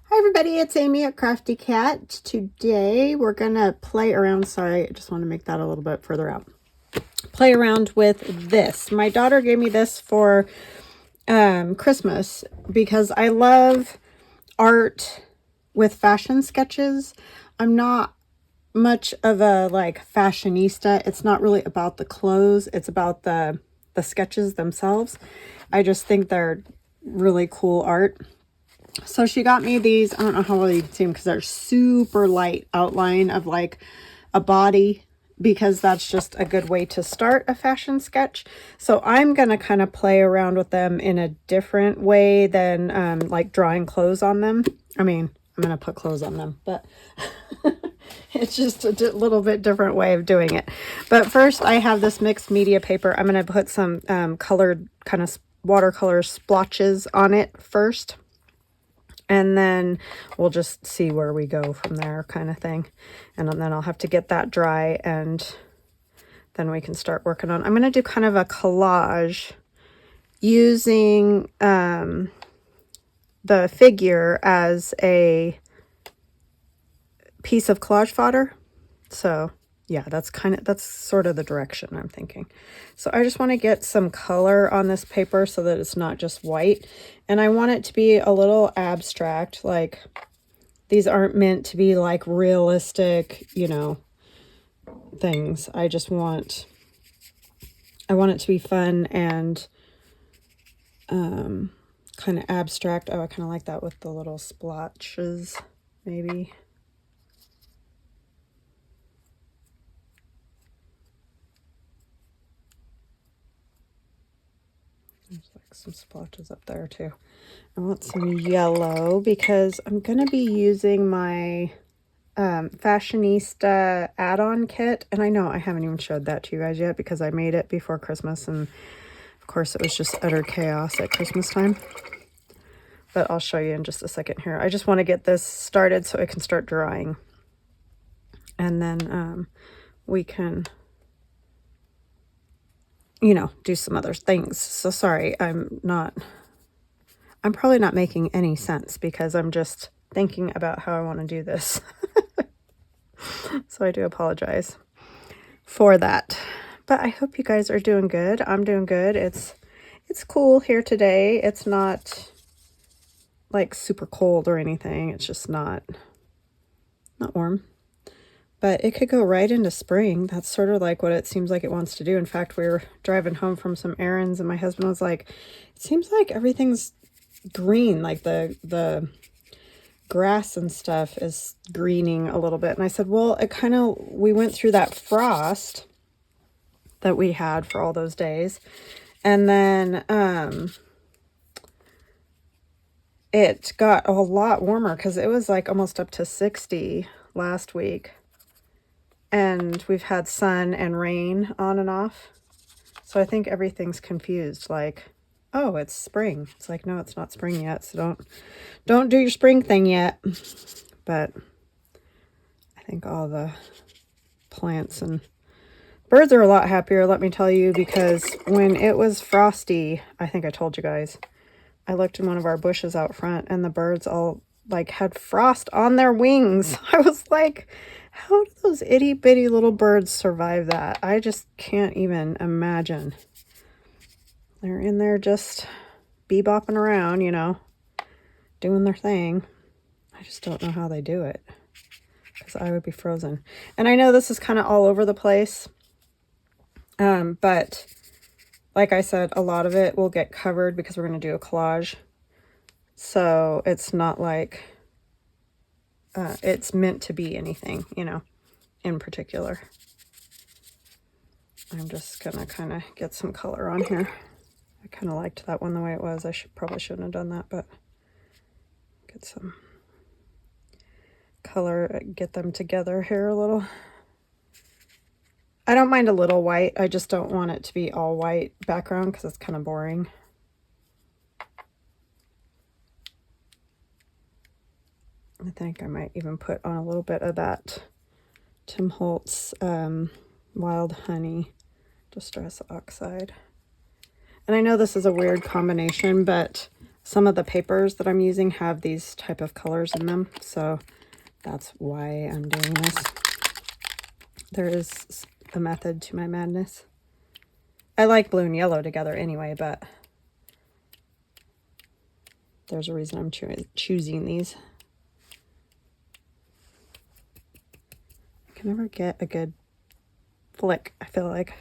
Hi everybody, it's Amy at Crafty Cat. Today we're gonna play around. Sorry, I just want to make that a little bit further out. Play around with this. My daughter gave me this for Christmas because I love art with fashion sketches. I'm not much of a fashionista. It's not really about the clothes, it's about the sketches themselves. I just think they're really cool art. So she got me these. I don't know how well you can see them because they're super light outline of like a body, because that's just a good way to start a fashion sketch. So I'm going to kind of play around with them in a different way than like drawing clothes on them. I mean, I'm going to put clothes on them, but it's just a little bit different way of doing it. But first I have this mixed media paper. I'm going to put some colored kind of watercolor splotches on it first. And then we'll just see where we go from there, kind of thing. And then I'll have to get that dry, and then we can start working on. I'm going to do kind of a collage using the figure as a piece of collage fodder. So yeah, that's sort of the direction I'm thinking. So I just want to get some color on this paper so that it's not just white. And I want it to be a little abstract. Like, these aren't meant to be like realistic, you know, things. I want it to be fun and kind of abstract. Oh, I kind of like that with the little splotches, maybe. There's like some splotches up there too. I want some yellow because I'm going to be using my Fashionista Add On kit. And I know I haven't even showed that to you guys yet because I made it before Christmas. And of course it was just utter chaos at Christmas time. But I'll show you in just a second here. I just want to get this started so it can start drying. And then we can, you know, do some other things. So sorry, I'm probably not making any sense because I'm just thinking about how I want to do this. So I do apologize for that. But I hope you guys are doing good. I'm doing good. It's cool here today. It's not like super cold or anything. It's just not warm. But it could go right into spring. That's sort of like what it seems like it wants to do. In fact, we were driving home from some errands and my husband was like, it seems like everything's green, like the grass and stuff is greening a little bit. And I said, well, we went through that frost that we had for all those days. And then it got a lot warmer because it was like almost up to 60 last week. And we've had sun and rain on and off. So I think everything's confused. Like, oh, it's spring. It's like, no, it's not spring yet. So don't do your spring thing yet. But I think all the plants and birds are a lot happier, let me tell you, because when it was frosty, I think I told you guys, I looked in one of our bushes out front and the birds all like had frost on their wings. I was like, how do those itty bitty little birds survive that? I just can't even imagine. They're in there just bebopping around, you know, doing their thing. I just don't know how they do it because I would be frozen. And I know this is kind of all over the place. But like I said, a lot of it will get covered because we're going to do a collage. So it's not like it's meant to be anything, you know, in particular. I'm just going to kind of get some color on here. I kind of liked that one the way it was. I probably shouldn't have done that, but get some color, get them together here a little. I don't mind a little white. I just don't want it to be all white background because it's kind of boring. I think I might even put on a little bit of that Tim Holtz Wild Honey Distress Oxide. And I know this is a weird combination, but some of the papers that I'm using have these type of colors in them, so that's why I'm doing this. There is a method to my madness. I like blue and yellow together anyway, but there's a reason I'm choosing these. I can never get a good flick, I feel like.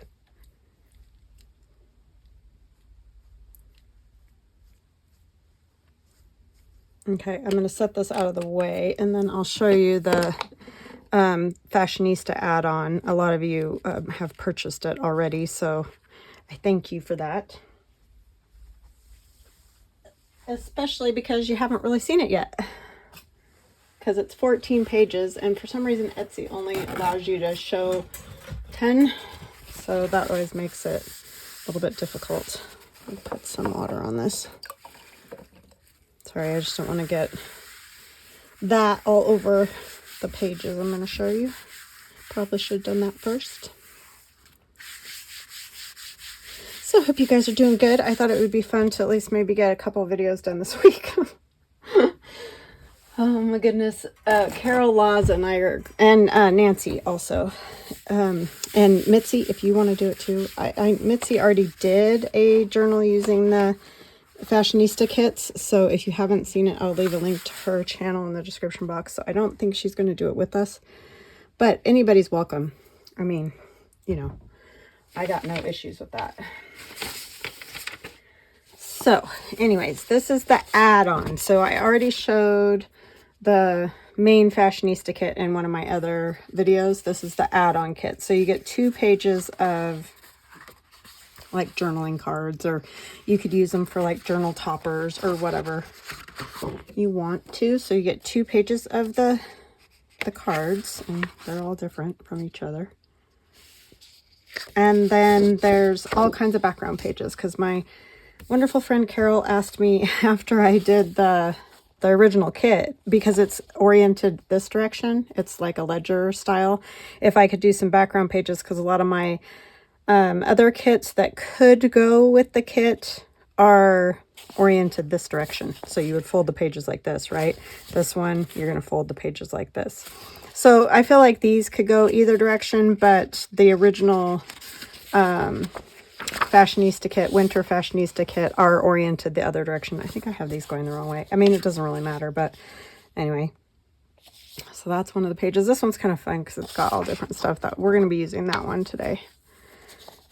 Okay, I'm going to set this out of the way, and then I'll show you the Fashionista Add On. A lot of you have purchased it already, so I thank you for that. Especially because you haven't really seen it yet. Because it's 14 pages, and for some reason Etsy only allows you to show 10, so that always makes it a little bit difficult. I'll put some water on this. Sorry, I just don't want to get that all over the pages I'm going to show you. Probably should have done that first. So I hope you guys are doing good. I thought it would be fun to at least maybe get a couple of videos done this week. Oh my goodness. Carol Laws and I are, and Nancy also. And Mitzi, if you want to do it too. Mitzi already did a journal using the Fashionista kits, so if you haven't seen it, I'll leave a link to her channel in the description box. So I don't think she's going to do it with us, but anybody's welcome. I mean, you know, I got no issues with that. So anyways, this is the add-on. So I already showed the main Fashionista kit in one of my other videos. This is the add-on kit. So you get 2 pages of like journaling cards, or you could use them for like journal toppers or whatever you want to. So you get 2 pages of the cards, and they're all different from each other. And then there's all kinds of background pages, because my wonderful friend Carol asked me after I did the original kit, because it's oriented this direction, it's like a ledger style, if I could do some background pages, because a lot of my other kits that could go with the kit are oriented this direction. So you would fold the pages like this, right? This one, you're going to fold the pages like this. So I feel like these could go either direction, but the original Fashionista kit, Winter Fashionista kit, are oriented the other direction. I think I have these going the wrong way. I mean, it doesn't really matter, but anyway. So that's one of the pages. This one's kind of fun because it's got all different stuff that we're going to be using that one today.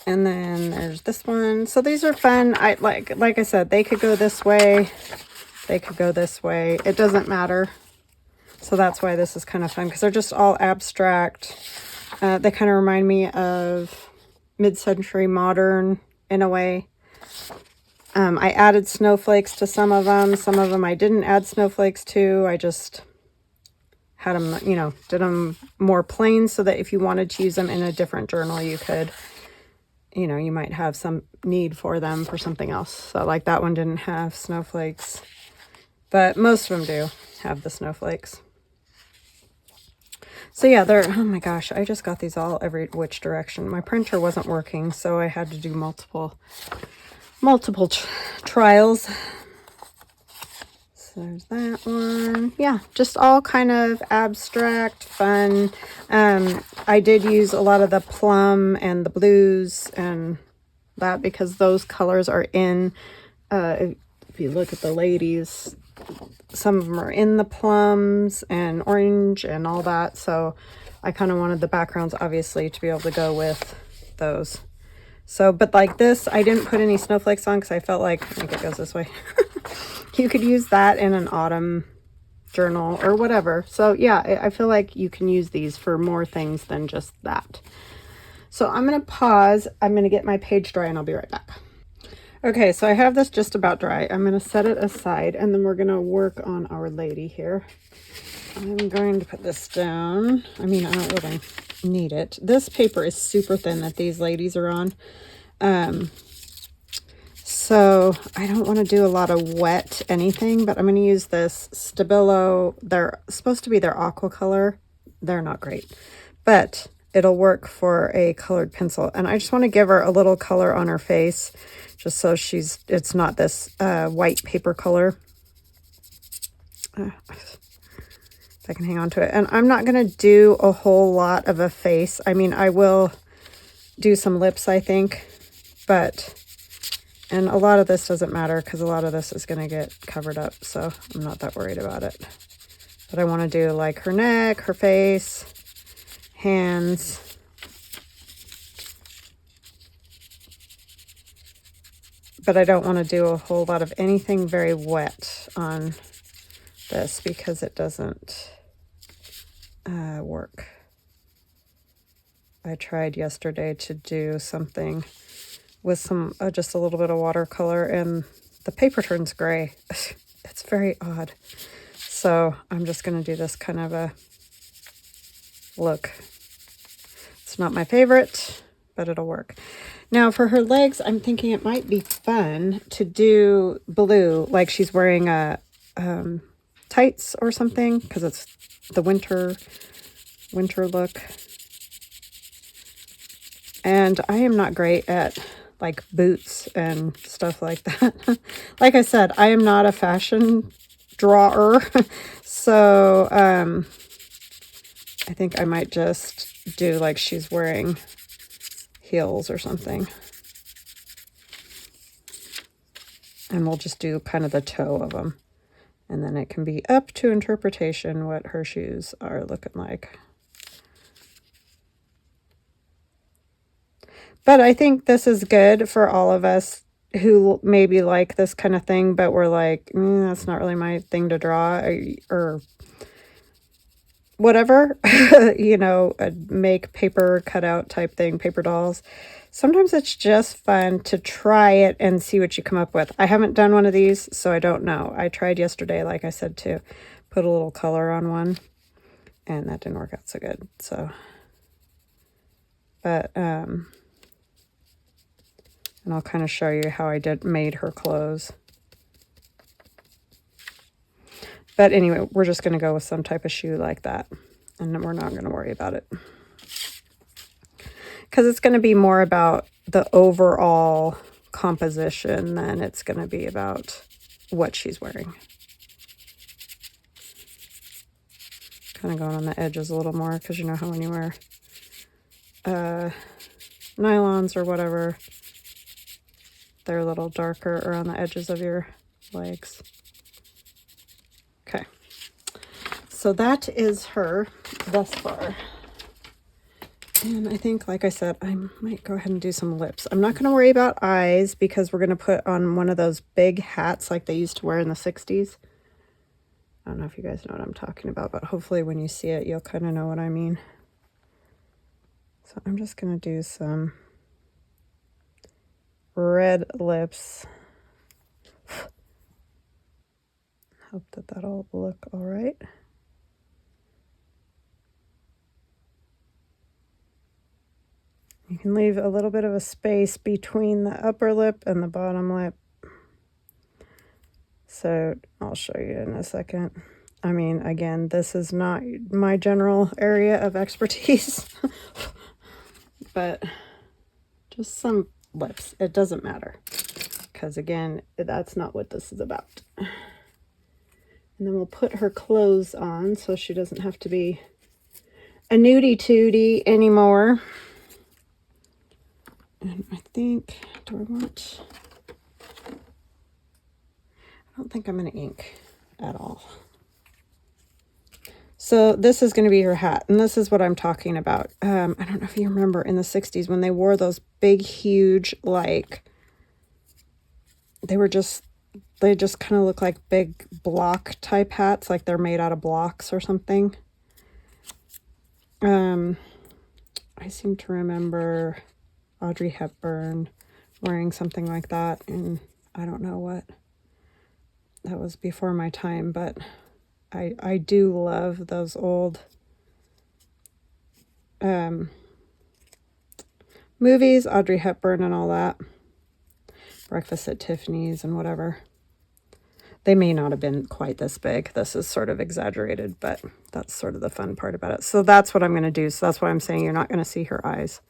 And then there's this one. So these are fun. I like I said, they could go this way. They could go this way. It doesn't matter. So that's why this is kind of fun, because they're just all abstract. They kind of remind me of mid-century modern in a way. I added snowflakes to some of them. Some of them I didn't add snowflakes to. I just had them, you know, did them more plain so that if you wanted to use them in a different journal, you could. You know, you might have some need for them for something else. So like that one didn't have snowflakes, but most of them do have the snowflakes. So yeah, they're, oh my gosh, I just got these all every which direction. My printer wasn't working, so I had to do multiple trials. So there's that one. Yeah, just all kind of abstract, fun. I did use a lot of the plum and the blues and that, because those colors are in, if you look at the ladies, some of them are in the plums and orange and all that. So I kind of wanted the backgrounds, obviously, to be able to go with those. So, but like this, I didn't put any snowflakes on because I felt like, I think it goes this way. You could use that in an autumn journal or whatever. So yeah, I feel like you can use these for more things than just that. So I'm going to pause. I'm going to get my page dry and I'll be right back. Okay, so I have this just about dry. I'm going to set it aside and then we're going to work on our lady here. I'm going to put this down. I mean, I don't really need it. This paper is super thin that these ladies are on. So I don't want to do a lot of wet anything, but I'm going to use this Stabilo. They're supposed to be their aqua color. They're not great, but it'll work for a colored pencil. And I just want to give her a little color on her face, just so it's not this white paper color. If I can hang on to it. And I'm not going to do a whole lot of a face. I mean, I will do some lips, I think, and a lot of this doesn't matter because a lot of this is going to get covered up, so I'm not that worried about it. But I want to do like her neck, her face, hands. But I don't want to do a whole lot of anything very wet on this because it doesn't work. I tried yesterday to do something with some just a little bit of watercolor, and the paper turns gray. It's very odd. So I'm just going to do this kind of a look. It's not my favorite, but it'll work. Now for her legs, I'm thinking it might be fun to do blue, like she's wearing a tights or something, because it's the winter look. And I am not great at like boots and stuff like that. Like I said, I am not a fashion drawer. So I think I might just do like she's wearing heels or something. And we'll just do kind of the toe of them. And then it can be up to interpretation what her shoes are looking like. But I think this is good for all of us who maybe like this kind of thing, but we're like, that's not really my thing to draw, or whatever, you know, a make paper cutout type thing, paper dolls. Sometimes it's just fun to try it and see what you come up with. I haven't done one of these, so I don't know. I tried yesterday, like I said, to put a little color on one, and that didn't work out so good. So, but, and I'll kind of show you how I made her clothes. But anyway, we're just going to go with some type of shoe like that. And then we're not going to worry about it. Because it's going to be more about the overall composition than it's going to be about what she's wearing. Kind of going on the edges a little more, because you know how when you wear nylons or whatever, they're a little darker around the edges of your legs. Okay, so that is her thus far. And I think, like I said, I might go ahead and do some lips. I'm not going to worry about eyes because we're going to put on one of those big hats like they used to wear in the 60s. I don't know if you guys know what I'm talking about, but hopefully when you see it, you'll kind of know what I mean. So I'm just going to do some red lips. Hope that that'll look all right. You can leave a little bit of a space between the upper lip and the bottom lip. So I'll show you in a second. I mean, again, this is not my general area of expertise, but just some lips. It doesn't matter because, again, that's not what this is about. And then we'll put her clothes on so she doesn't have to be a nudie-tootie anymore. And I think, I don't think I'm going to ink at all. So this is going to be her hat, and this is what I'm talking about. I don't know if you remember in the 60s when they wore those big, huge, like, they just kind of look like big block type hats, like they're made out of blocks or something. I seem to remember Audrey Hepburn wearing something like that, and I don't know what. That was before my time, but I do love those old movies, Audrey Hepburn and all that. Breakfast at Tiffany's and whatever. They may not have been quite this big. This is sort of exaggerated, but that's sort of the fun part about it. So that's what I'm going to do. So that's why I'm saying you're not going to see her eyes.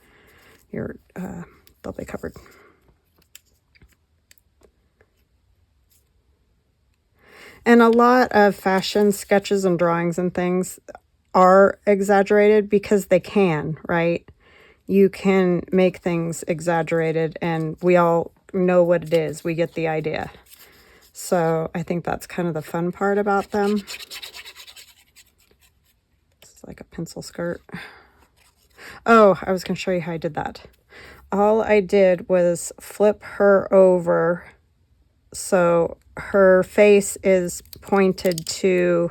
They'll be covered. And a lot of fashion sketches and drawings and things are exaggerated because they can, right? You can make things exaggerated and we all know what it is. We get the idea. So I think that's kind of the fun part about them. This is like a pencil skirt. Oh, I was going to show you how I did that. All I did was flip her over so her face is pointed to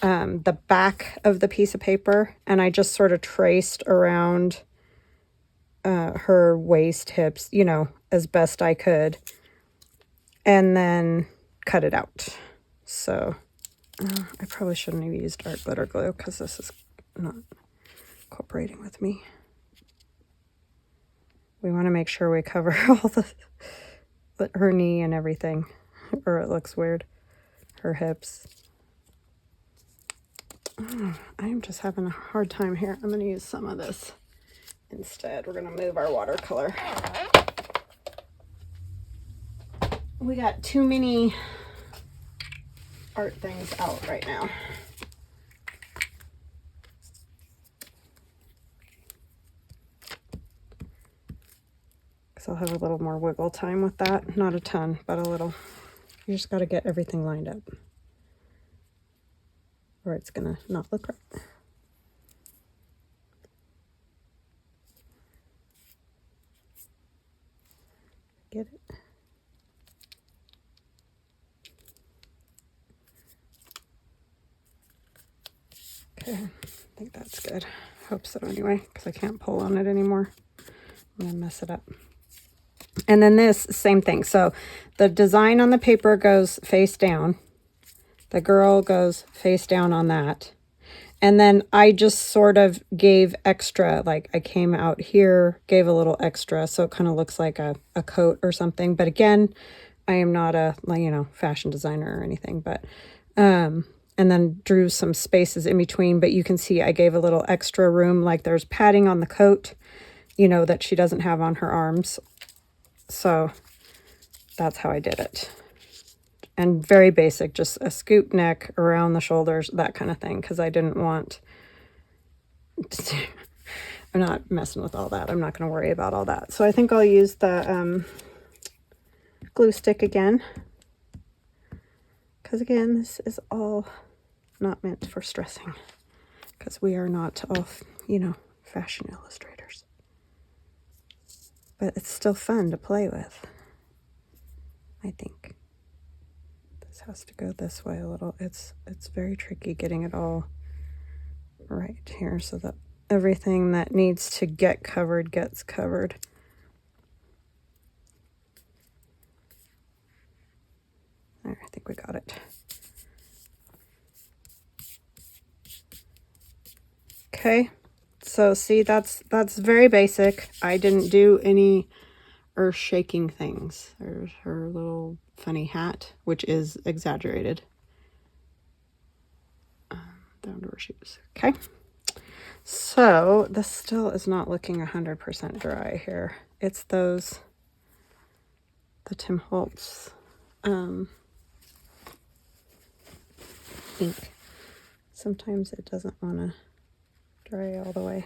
the back of the piece of paper, and I just sort of traced around her waist, hips, you know, as best I could, and then cut it out. So I probably shouldn't have used art glitter glue because this is not cooperating with me. We want to make sure we cover all her knee and everything, or it looks weird. Her hips. Oh, I am just having a hard time here. I'm going to use some of this instead. We're going to move our watercolor. We got too many art things out right now. Because I'll have a little more wiggle time with that. Not a ton, but a little. You just got to get everything lined up, or it's going to not look right. Get it? Okay, I think that's good. Hope so anyway, because I can't pull on it anymore. I'm going to mess it up. And then this, same thing. So the design on the paper goes face down. The girl goes face down on that. And then I just sort of gave extra, like I came out here, gave a little extra, so it kind of looks like a coat or something. But again, I am not a, you know, fashion designer or anything, but, and then drew some spaces in between, but you can see I gave a little extra room, like there's padding on the coat, you know, that she doesn't have on her arms. So that's how I did it. And very basic, just a scoop neck around the shoulders, that kind of thing, because I didn't want to, I'm not messing with all that. I'm not going to worry about all that. So I think I'll use the glue stick again, because again, this is all not meant for stressing, because we are not all, you know, fashion illustrators. But it's still fun to play with, I think. Has to go this way a little. It's very tricky getting it all right here so that everything that needs to get covered gets covered. There, I think we got it. Okay, so see, that's very basic. I didn't do any earth-shaking things. There's her little funny hat, which is exaggerated. Down to her shoes. Okay, so this still is not looking 100% dry here. It's those, the Tim Holtz ink. Sometimes it doesn't want to dry all the way.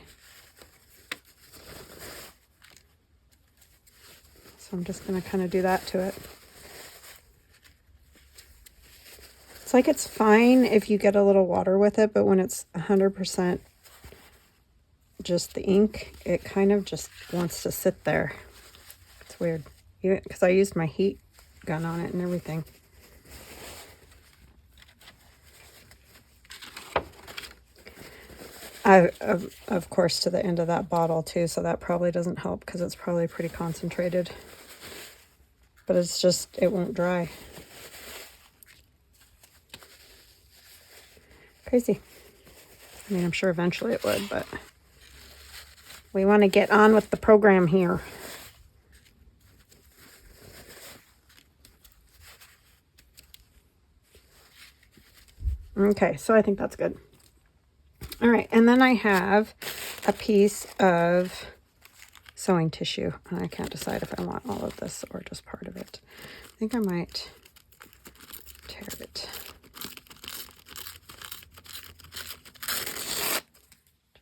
So I'm just going to kind of do that to it. It's like it's fine if you get a little water with it, but when it's 100% just the ink, it kind of just wants to sit there. It's weird. Because I used my heat gun on it and everything. Of course, to the end of that bottle too, so that probably doesn't help because it's probably pretty concentrated. But it's just, it won't dry. Crazy. I mean, I'm sure eventually it would, but we want to get on with the program here. Okay, so I think that's good. All right, and then I have a piece of sewing tissue. I can't decide if I want all of this or just part of it. I think I might tear it.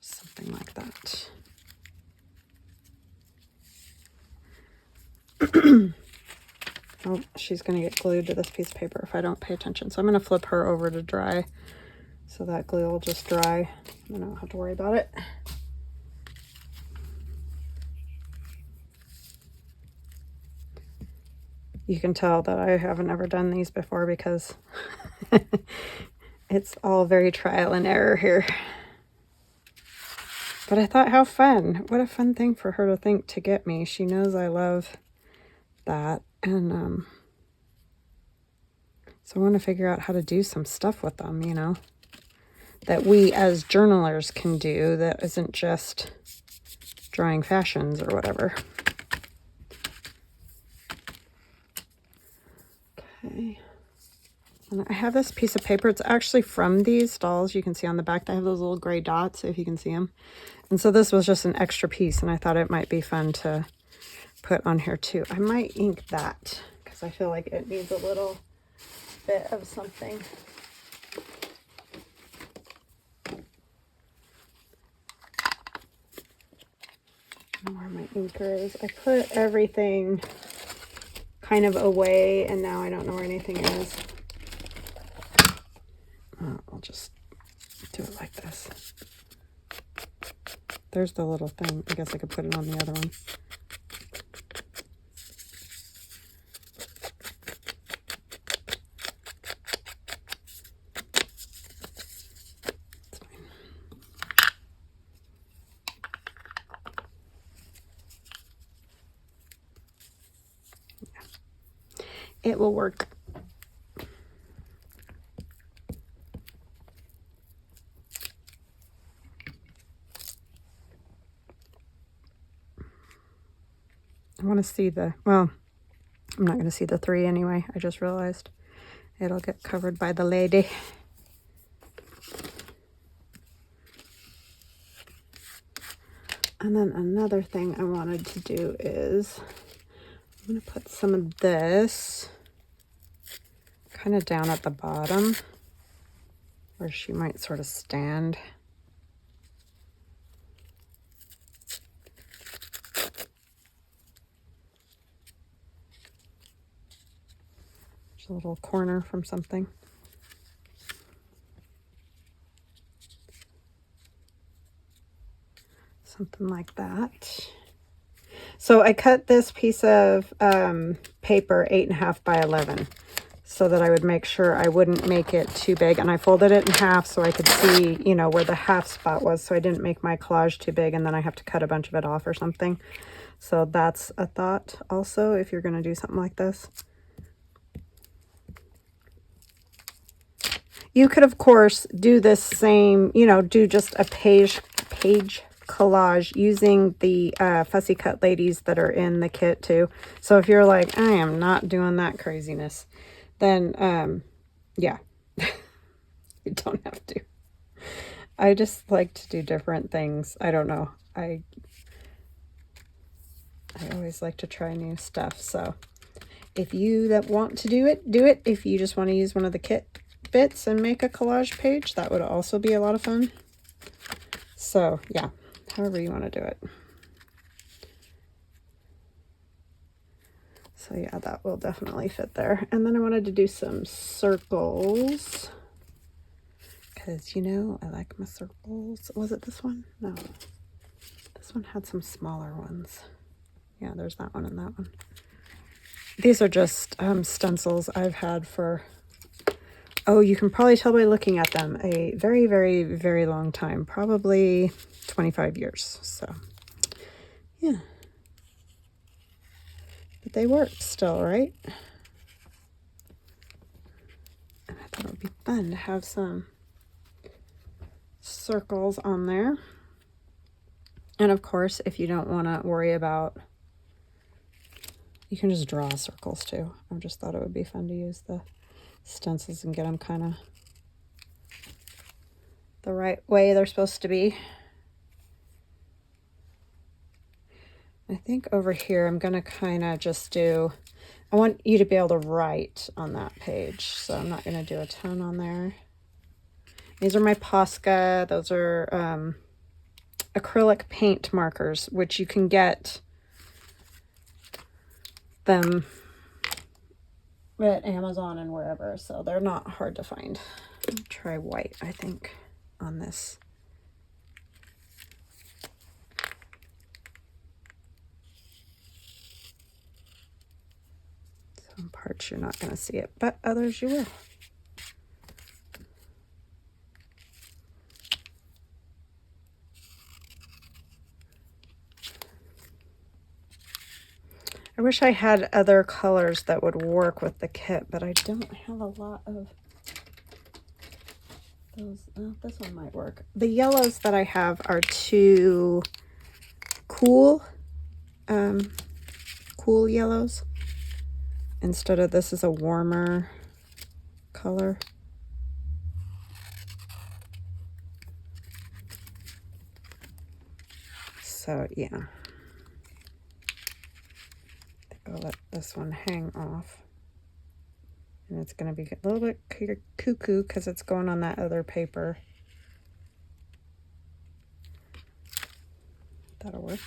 Just something like that. Oh, she's going to get glued to this piece of paper if I don't pay attention. So I'm going to flip her over to dry so that glue will just dry. I don't have to worry about it. You can tell that I haven't ever done these before because it's all very trial and error here. But I thought, how fun. What a fun thing for her to think to get me. She knows I love that. And so I want to figure out how to do some stuff with them, you know, that we as journalers can do that isn't just drawing fashions or whatever. Okay. And I have this piece of paper. It's actually from these dolls. You can see on the back, they have those little gray dots, if you can see them. And so this was just an extra piece, and I thought it might be fun to put on here too. I might ink that because I feel like it needs a little bit of something. I don't know where my inker is. I put everything kind of away, and now I don't know where anything is. I'll just do it like this. There's the little thing. I guess I could put it on the other one. It will work. I want to see the, well, I'm not going to see the 3 anyway. I just realized it'll get covered by the lady. And then another thing I wanted to do is I'm going to put some of this kind of down at the bottom where she might sort of stand. Just a little corner from something. Something like that. So I cut this piece of paper 8.5 by 11 so that I would make sure I wouldn't make it too big. And I folded it in half so I could see, you know, where the half spot was, so I didn't make my collage too big and then I have to cut a bunch of it off or something. So that's a thought also if you're going to do something like this. You could, of course, do this same, you know, do just a page collage using the fussy cut ladies that are in the kit too. So if you're like, I am not doing that craziness, then yeah, you don't have to. I just like to do different things. I don't know. I always like to try new stuff. So if you that want to do it, do it. If you just want to use one of the kit bits and make a collage page, that would also be a lot of fun. So yeah, however you want to do it. So yeah, that will definitely fit there. And then I wanted to do some circles because, you know, I like my circles. Was it this one? No, this one had some smaller ones. Yeah, there's that one and that one. These are just stencils I've had for, oh, you can probably tell by looking at them, a very, very, very long time, probably 25 years. So yeah, but they work still, right? And I thought it would be fun to have some circles on there. And of course, if you don't want to worry about, you can just draw circles too. I just thought it would be fun to use the stencils and get them kind of the right way they're supposed to be. I think over here I'm going to kind of just do, I want you to be able to write on that page, so I'm not going to do a ton on there. These are my Posca. Those are acrylic paint markers, which you can get them at Amazon and wherever, so they're not hard to find. I'll try white, I think, on this. Some parts you're not going to see it, but others you will. I wish I had other colors that would work with the kit, but I don't have a lot of those. This one might work. The yellows that I have are too cool, cool yellows. Instead of this is a warmer color. So yeah, I think I'll let this one hang off. And it's going to be a little bit cuckoo because it's going on that other paper. That'll work.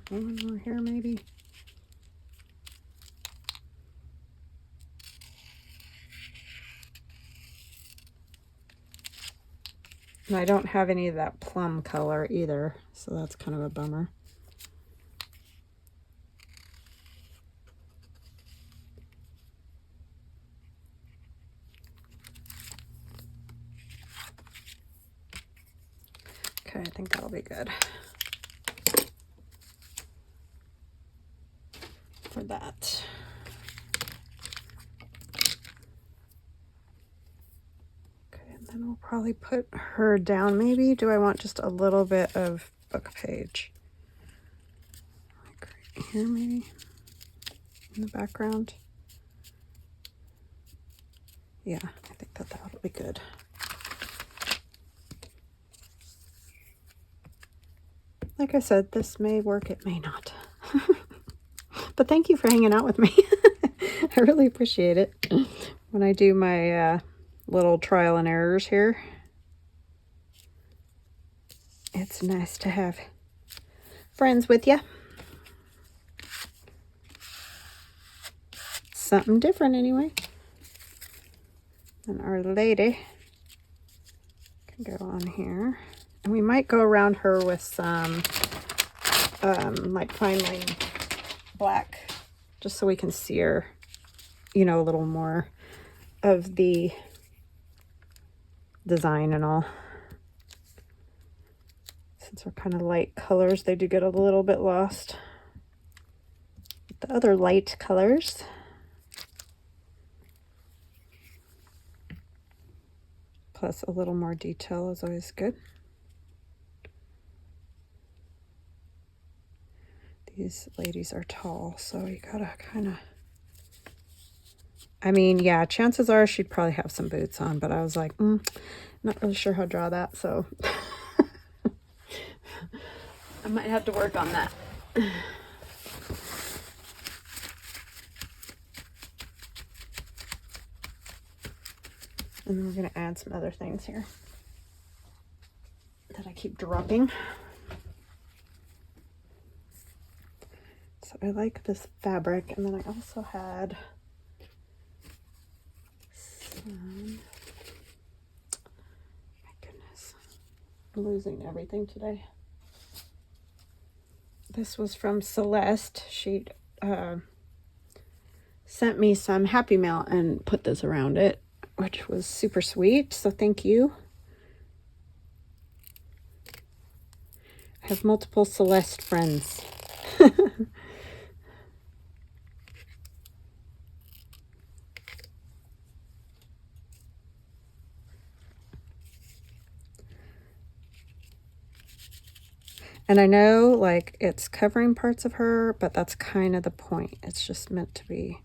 One more here maybe. And I don't have any of that plum color either, so that's kind of a bummer. Okay, I think that'll be good for that. Then we'll probably put her down maybe. Do I want just a little bit of book page? Like right here maybe, in the background. Yeah, I think that that'll be good. Like I said, this may work, it may not. But thank you for hanging out with me. I really appreciate it. When I do my little trial and errors here, it's nice to have friends with you. Something different anyway. And our lady can go on here. And we might go around her with some like fine line black, just so we can see her, you know, a little more of the design and all. Since we're kind of light colors, they do get a little bit lost. The other light colors, plus a little more detail is always good. These ladies are tall, so you gotta kind of, I mean, yeah, chances are she'd probably have some boots on, but I was like, not really sure how to draw that, so I might have to work on that. And then we're going to add some other things here that I keep dropping. So I like this fabric, and then I also had some, my goodness, I'm losing everything today. This was from Celeste. She sent me some Happy Mail and put this around it, which was super sweet, so thank you. I have multiple Celeste friends. And I know, like, it's covering parts of her, but that's kind of the point. It's just meant to be.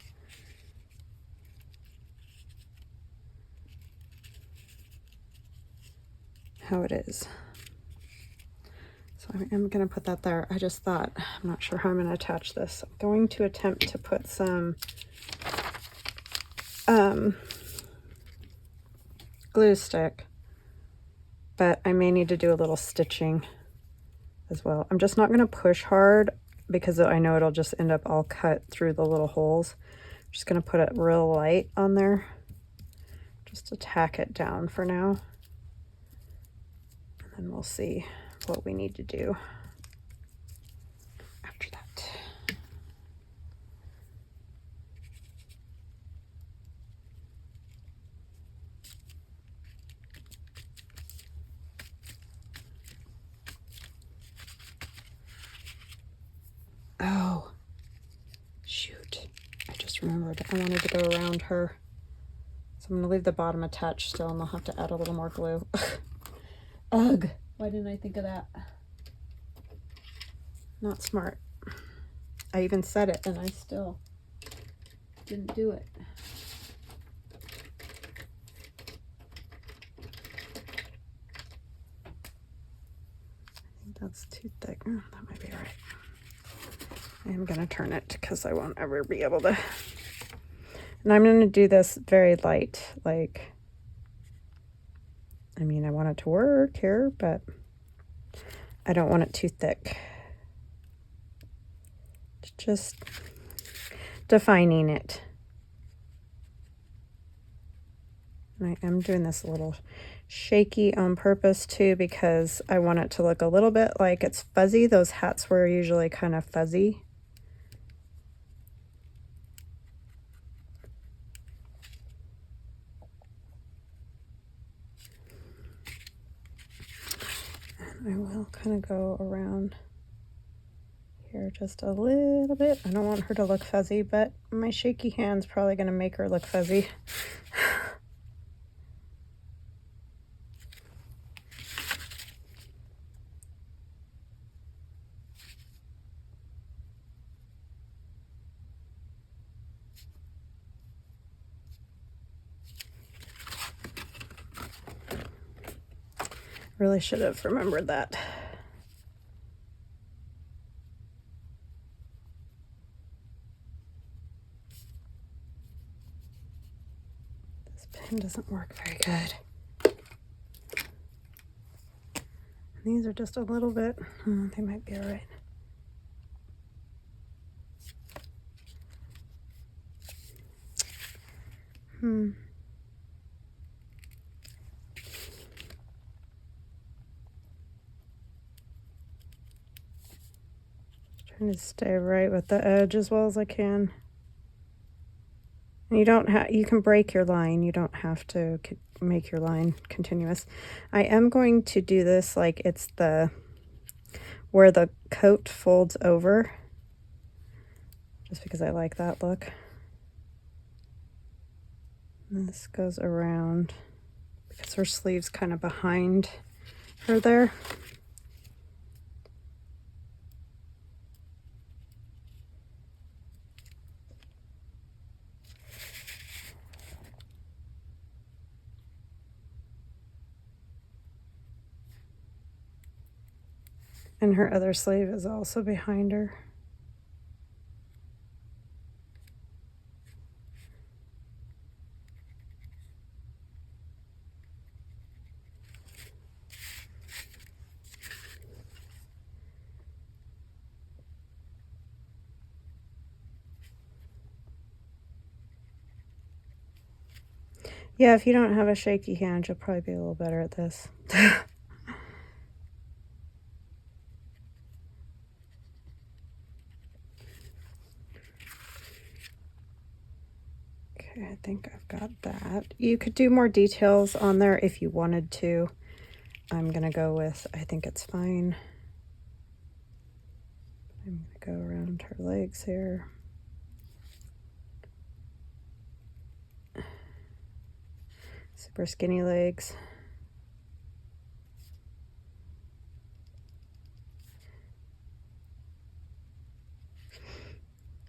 How it is. So I'm going to put that there. I just thought, I'm not sure how I'm going to attach this. I'm going to attempt to put some glue stick, but I may need to do a little stitching as well. I'm just not going to push hard because I know it'll just end up all cut through the little holes. I'm just going to put it real light on there just to tack it down for now. And then we'll see what we need to do after that. Oh, shoot. I just remembered I wanted to go around her. So I'm going to leave the bottom attached still, and I'll have to add a little more glue. Ugh. Why didn't I think of that? Not smart. I even said it, and I still didn't do it. I think that's too thick. Oh, that might be all right. I am going to turn it because I won't ever be able to. And I'm going to do this very light. Like, I mean, I want it to work here, but I don't want it too thick. It's just defining it. And I am doing this a little shaky on purpose too, because I want it to look a little bit like it's fuzzy. Those hats were usually kind of fuzzy. And I will kind of go around here just a little bit. I don't want her to look fuzzy, but my shaky hand's probably going to make her look fuzzy. Really should have remembered that. This pen doesn't work very good. These are just a little bit, they might be all right. Trying to stay right with the edge as well as I can. And you don't have, you can break your line. You don't have to make your line continuous. I am going to do this like it's where the coat folds over, just because I like that look. And this goes around because her sleeve's kind of behind her there. And her other sleeve is also behind her. Yeah, if you don't have a shaky hand, you'll probably be a little better at this. Okay, I think I've got that. You could do more details on there if you wanted to. I'm gonna go with, I think it's fine. I'm gonna go around her legs here. Super skinny legs.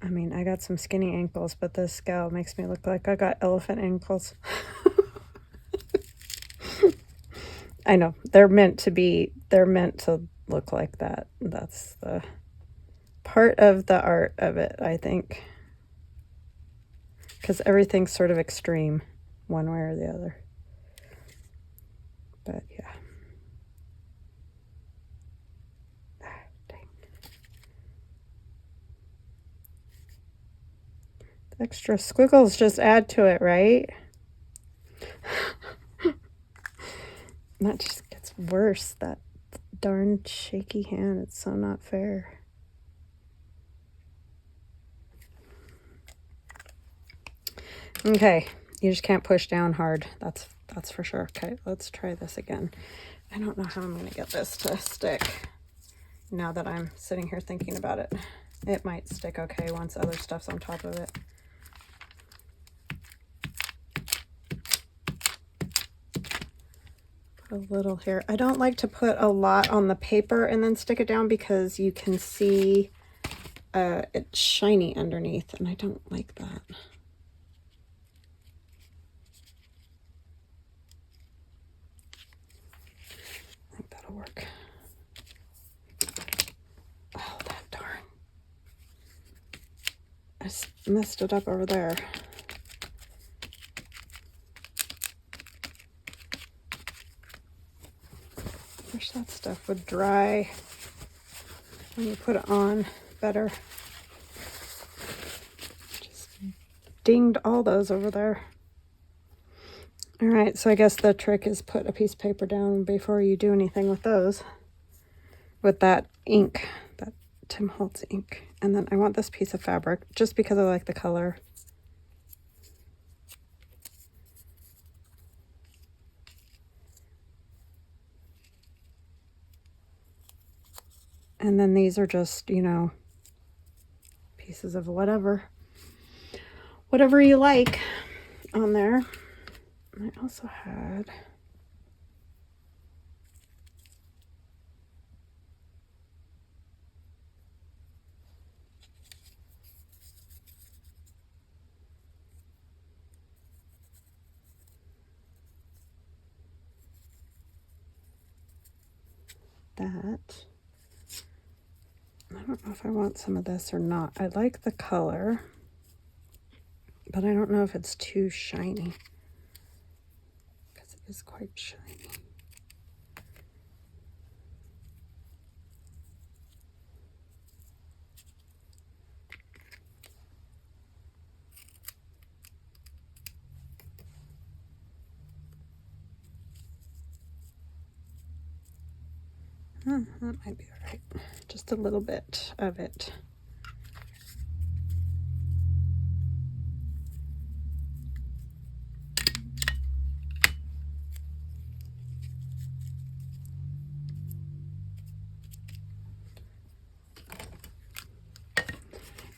I mean, I got some skinny ankles, but this gal makes me look like I got elephant ankles. I know, they're meant to look like that. That's the part of the art of it, I think. Because everything's sort of extreme, one way or the other. But yeah. Dang. The extra squiggles just add to it, right? That just gets worse, that darn shaky hand. It's so not fair. Okay, you just can't push down hard. That's for sure. Okay, let's try this again. I don't know how I'm going to get this to stick now that I'm sitting here thinking about it. It might stick okay once other stuff's on top of it. Put a little here. I don't like to put a lot on the paper and then stick it down because you can see it's shiny underneath, and I don't like that. I think that'll work. Oh, that darn. I just messed it up over there. Wish that stuff would dry when you put it on better. Just dinged all those over there. All right, so I guess the trick is put a piece of paper down before you do anything with those. With that ink, that Tim Holtz ink. And then I want this piece of fabric just because I like the color. And then these are just, you know, pieces of whatever you like on there. I also had that. I don't know if I want some of this or not. I like the color, but I don't know if it's too shiny, because it is quite shiny. That might be all right. Just a little bit of it.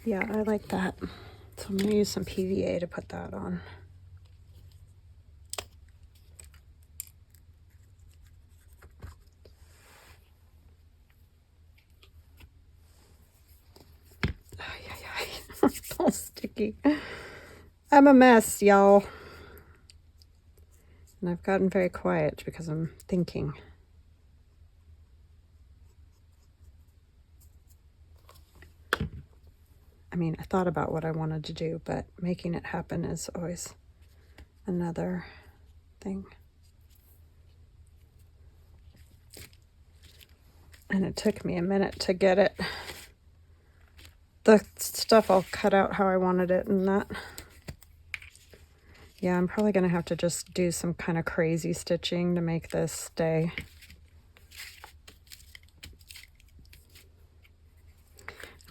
Yeah, I like that. So I'm going to use some PVA to put that on. It's all sticky. I'm a mess, y'all. And I've gotten very quiet because I'm thinking. I mean, I thought about what I wanted to do, but making it happen is always another thing. And it took me a minute to get it. The stuff all cut out how I wanted it and that. Yeah, I'm probably going to have to just do some kind of crazy stitching to make this stay.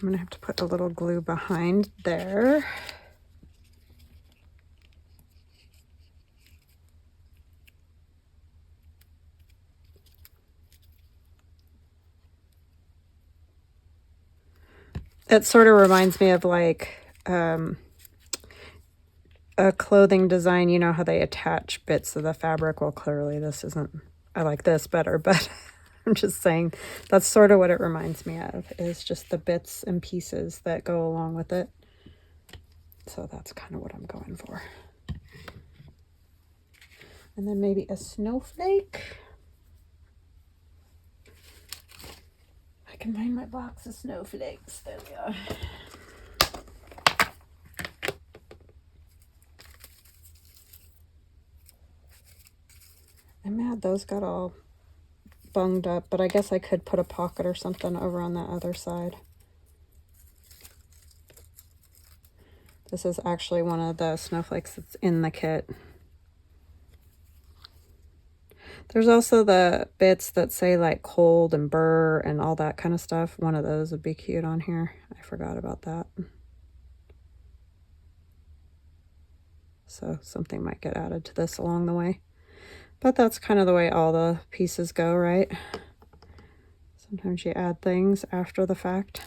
I'm going to have to put a little glue behind there. It sort of reminds me of like a clothing design. You know how they attach bits of the fabric? Well, clearly this isn't. I like this better, but I'm just saying that's sort of what it reminds me of, is just the bits and pieces that go along with it. So that's kind of what I'm going for. And then maybe a snowflake. I can find my box of snowflakes. There we are. I'm mad those got all bunged up, but I guess I could put a pocket or something over on that other side. This is actually one of the snowflakes that's in the kit. There's also the bits that say like cold and burr and all that kind of stuff. One of those would be cute on here. I forgot about that. So something might get added to this along the way. But that's kind of the way all the pieces go, right? Sometimes you add things after the fact.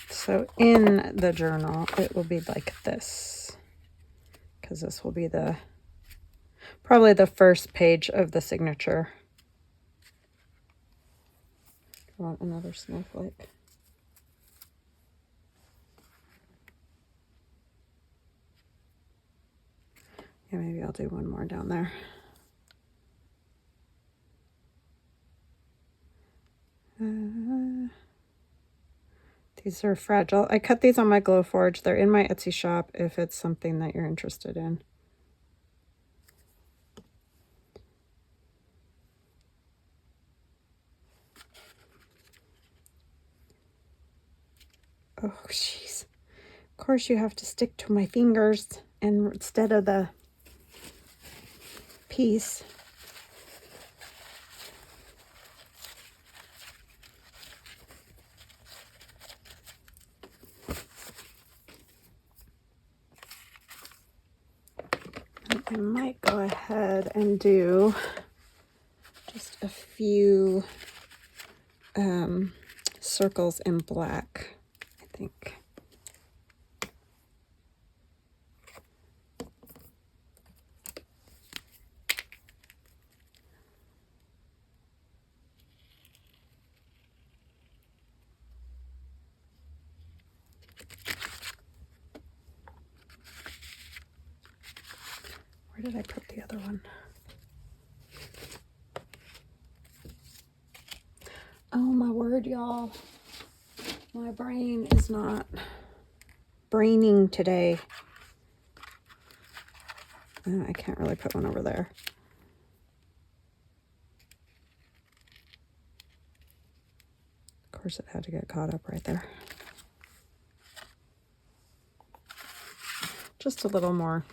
So in the journal, it will be like this, because this will be probably the first page of the signature. I want another snowflake. Yeah, maybe I'll do one more down there. These are fragile. I cut these on my Glowforge. They're in my Etsy shop if it's something that you're interested in. Oh, jeez. Of course you have to stick to my fingers and instead of the piece. I might go ahead and do just a few circles in black, I think. Where did I put the other one? Oh my word, y'all. My brain is not braining today. I can't really put one over there. Of course it had to get caught up right there. Just a little more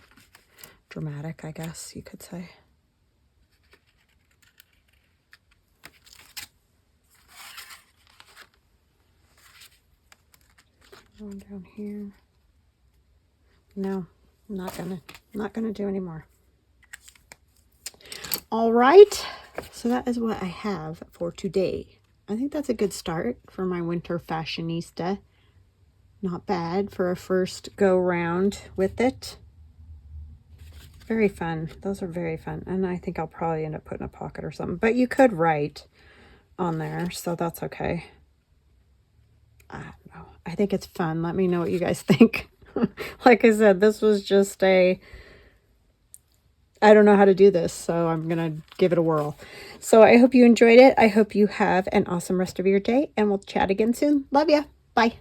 dramatic, I guess you could say. Going down here. No, I'm not gonna do any more. All right, so that is what I have for today. I think that's a good start for my Winter Fashionista. Not bad for a first go round with it. Very fun. Those are very fun. And I think I'll probably end up putting a pocket or something. But you could write on there, so that's okay. I don't know. I think it's fun. Let me know what you guys think. Like I said, this was just I don't know how to do this, so I'm going to give it a whirl. So I hope you enjoyed it. I hope you have an awesome rest of your day, and we'll chat again soon. Love ya. Bye.